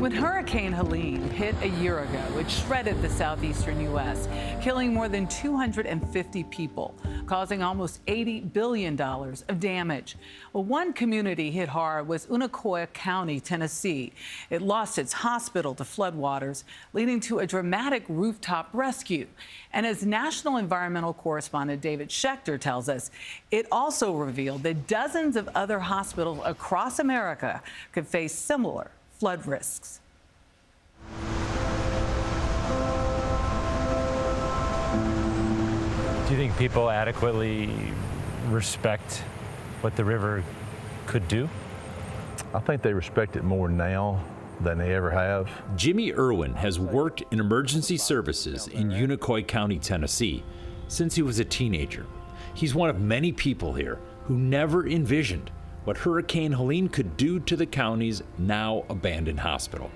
When Hurricane Helene hit a year ago, it shredded the southeastern U.S., killing more than 250 people, causing almost $80 billion of damage. Well, one community hit hard was Unicoi County, Tennessee. It lost its hospital to floodwaters, leading to a dramatic rooftop rescue. And as national environmental correspondent David Schecter tells us, it also revealed that dozens of other hospitals across America could face similar flood risks. Do you think people adequately respect what the river could do? I think they respect it more now than they ever have. Jimmy Irwin has worked in emergency services in Unicoi County, Tennessee, since he was a teenager. He's one of many people here who never envisioned what Hurricane Helene could do to the county's now abandoned hospital.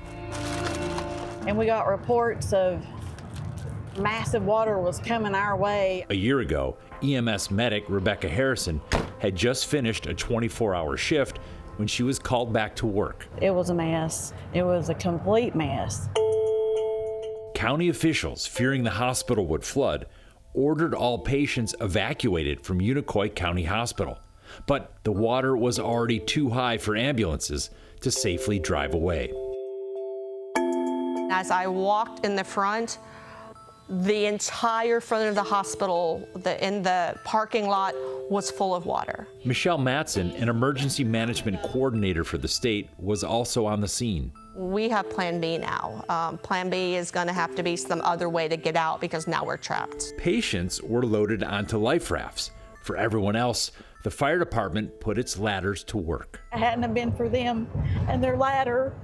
And we got reports of massive water was coming our way. A year ago, EMS medic Rebecca Harrison had just finished a 24-hour shift when she was called back to work. It was a mess. It was a complete mess. County officials, fearing the hospital would flood, ordered all patients evacuated from Unicoi County Hospital. But the water was already too high for ambulances to safely drive away. As I walked in the front, the entire front of the hospital, in the parking lot, was full of water. Michelle Matson, an emergency management coordinator for the state, was also on the scene. We have Plan B now. Plan B is going to have to be some other way to get out because now we're trapped. Patients were loaded onto life rafts. For everyone else, the fire department put its ladders to work. If it hadn't have been for them and their ladder,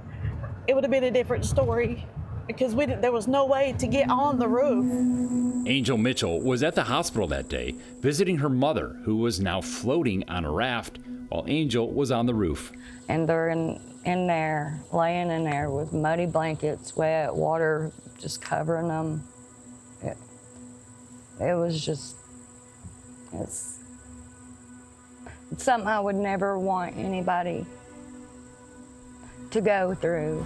it would have been a different story because there was no way to get on the roof. Angel Mitchell was at the hospital that day visiting her mother, who was now floating on a raft, while Angel was on the roof. And they're in there, laying in there with muddy blankets, wet, water just covering them. It was just, it's something I would never want anybody to go through.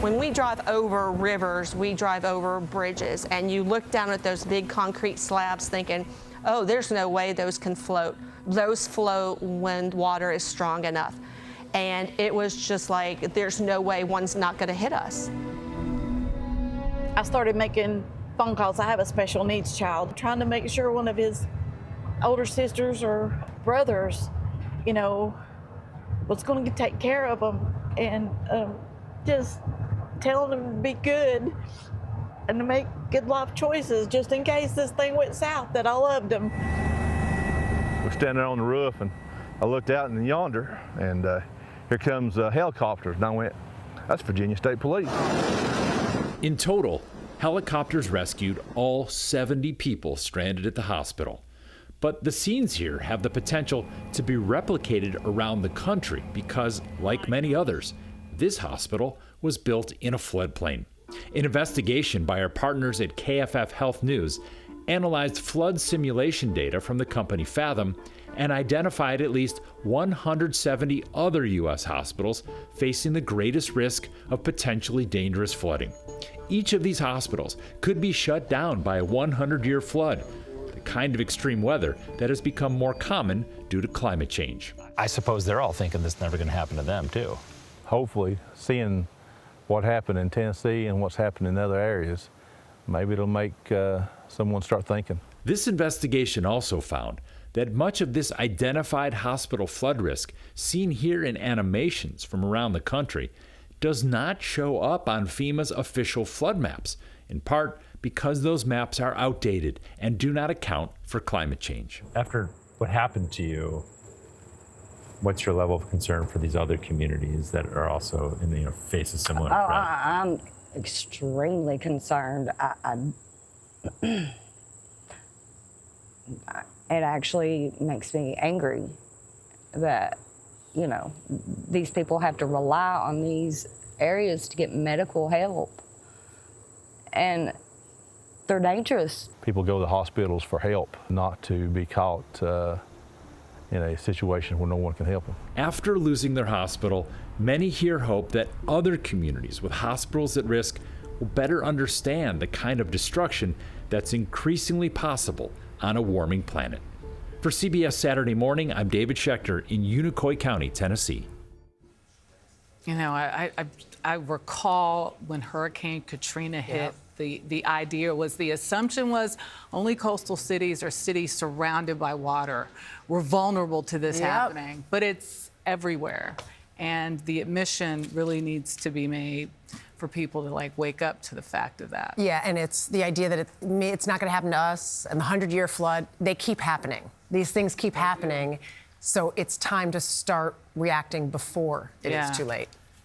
When we drive over rivers, we drive over bridges, and you look down at those big concrete slabs thinking, oh, there's no way those can float. Those float when water is strong enough. And it was just like, there's no way one's not gonna hit us. I started making phone calls. I have a special needs child, trying to make sure one of his older sisters or brothers, was going to take care of them, and just telling them to be good and to make good life choices just in case this thing went south, that I loved them. We're standing there on the roof, and I looked out in yonder, and here comes helicopters, and I went, that's Virginia State Police. In total, helicopters rescued all 70 people stranded at the hospital. But the scenes here have the potential to be replicated around the country because, like many others, this hospital was built in a floodplain. An investigation by our partners at KFF Health News analyzed flood simulation data from the company Fathom and identified at least 170 other U.S. hospitals facing the greatest risk of potentially dangerous flooding. Each of these hospitals could be shut down by a 100-year flood, the kind of extreme weather that has become more common due to climate change. I suppose they're all thinking this is never going to happen to them, too. Hopefully, seeing what happened in Tennessee and what's happened in other areas, maybe it'll make someone start thinking. This investigation also found that much of this identified hospital flood risk seen here in animations from around the country does not show up on FEMA's official flood maps, in part because those maps are outdated and do not account for climate change. After what happened to you, what's your level of concern for these other communities that are also in face a similar threat? I'm extremely concerned. It actually makes me angry that, these people have to rely on these areas to get medical help. And they're dangerous. People go to the hospitals for help, not to be caught in a situation where no one can help them. After losing their hospital, many here hope that other communities with hospitals at risk will better understand the kind of destruction that's increasingly possible on a warming planet. For CBS Saturday Morning, I'm David Schecter in Unicoi County, Tennessee. You know, I recall when Hurricane Katrina hit, the idea was, the assumption was only coastal cities or cities surrounded by water were vulnerable to this happening, but it's everywhere. And the admission really needs to be made for people to like wake up to the fact of that. Yeah, and it's the idea that it's not going to happen to us, and the 100-year flood, they keep happening. These things keep happening, so it's time to start reacting before it is too late.